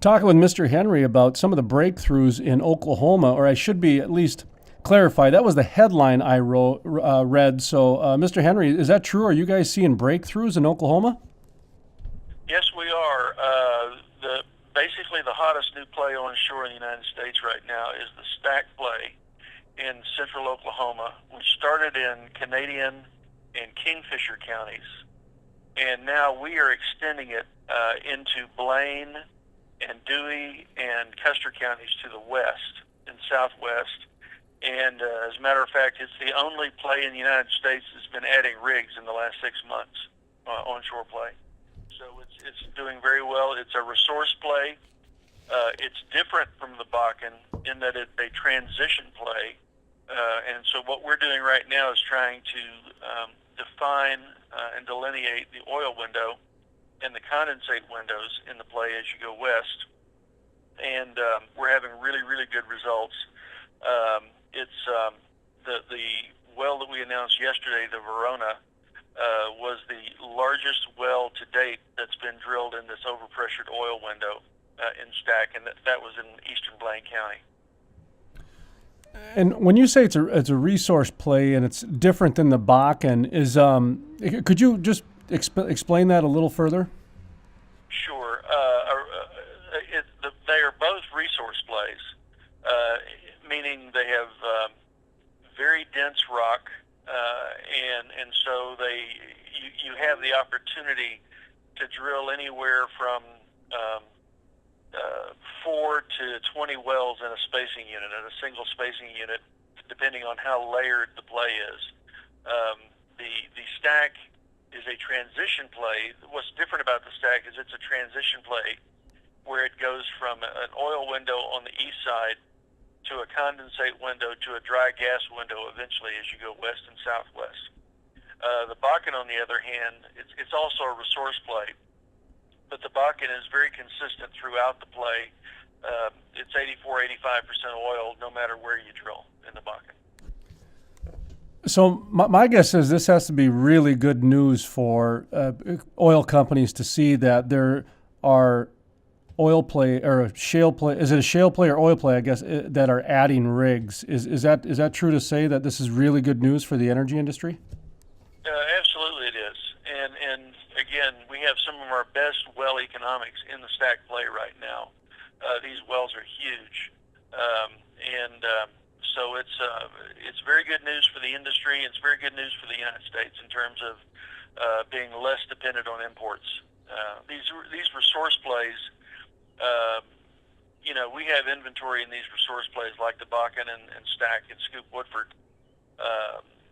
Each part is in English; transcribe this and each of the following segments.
talking with Mr. Henry about some of the breakthroughs in Oklahoma, or I should be at least clarify. That was the headline I read. So, Mr. Henry, is that true? Are you guys seeing breakthroughs in Oklahoma? Yes, we are. Basically the hottest new play onshore in the United States right now is the Stack play in central Oklahoma, which started in Canadian and Kingfisher counties, and now we are extending it into Blaine and Dewey and Custer counties to the west and southwest. And as a matter of fact, it's the only play in the United States that's been adding rigs in the last 6 months, onshore play. So it's doing very well. It's a resource play. It's different from the Bakken in that it's a transition play. And so what we're doing right now is trying to define and delineate the oil window and the condensate windows in the play as you go west. And we're having really, really good results. It's the well that we announced yesterday, the Verona, was the largest well to date that's been drilled in this overpressured oil window in Stack, and that was in eastern Blaine County. And when you say it's a resource play and it's different than the Bakken, could you just explain that a little further? Sure. They are both resource plays, meaning they have very dense rock, and so you have the opportunity to drill anywhere from 4 to 20 wells in a spacing unit, in a single spacing unit, depending on how layered the play is. The Stack is a transition play. What's different about the Stack is it's a transition play where it goes from an oil window on the east side to a condensate window to a dry gas window eventually as you go west and southwest. The Bakken, on the other hand, it's also a resource play, but the Bakken is very consistent throughout the play. It's 84-85% oil no matter where you drill in the Bakken. So my guess is this has to be really good news for oil companies to see that there are oil play or a shale play. Is it a shale play or oil play? I guess that are adding rigs. Is that true to say that this is really good news for the energy industry? Absolutely, it is. And again, we have some of our best well economics in the Stack play right now. These wells are huge, so it's very good news for the industry. It's very good news for the United States in terms of being less dependent on imports. These resource plays. We have inventory in these resource plays like the Bakken and Stack and Scoop Woodford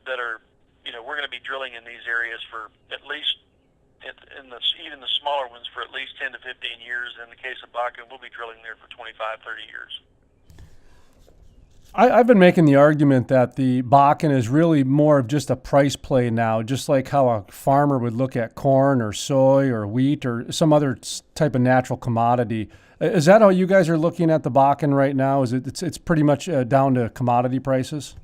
that are, we're going to be drilling in these areas for at least, even the smaller ones, for at least 10 to 15 years. In the case of Bakken, we'll be drilling there for 25, 30 years. I've been making the argument that the Bakken is really more of just a price play now, just like how a farmer would look at corn or soy or wheat or some other type of natural commodity. Is that how you guys are looking at the Bakken right now? It's pretty much down to commodity prices?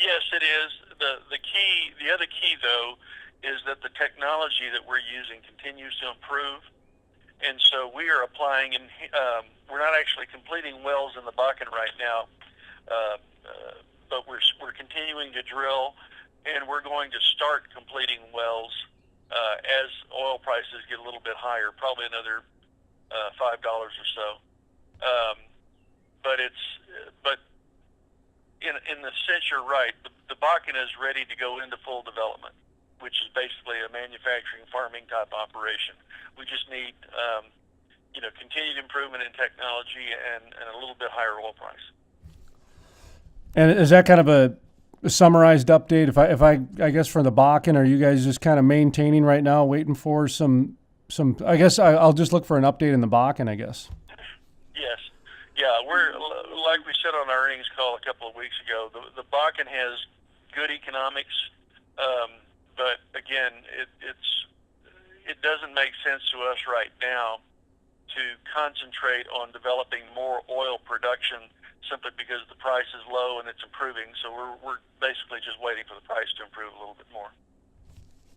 Yes, it is. The other key though is that the technology that we're using continues to improve. And so we are applying, and we're not actually completing wells in the Bakken right now, but we're continuing to drill, and we're going to start completing wells as oil prices get a little bit higher, probably another $5 or so. But in the sense you're right, the Bakken is ready to go into full development, which is basically a manufacturing farming type operation. We just need, continued improvement in technology and a little bit higher oil price. And is that kind of a summarized update? If I guess for the Bakken, are you guys just kind of maintaining right now, waiting for some? I guess I'll just look for an update in the Bakken, I guess. Yes, yeah. We're like we said on our earnings call a couple of weeks ago. The Bakken has good economics. But again, it doesn't make sense to us right now to concentrate on developing more oil production simply because the price is low and it's improving. So we're basically just waiting for the price to improve a little bit more.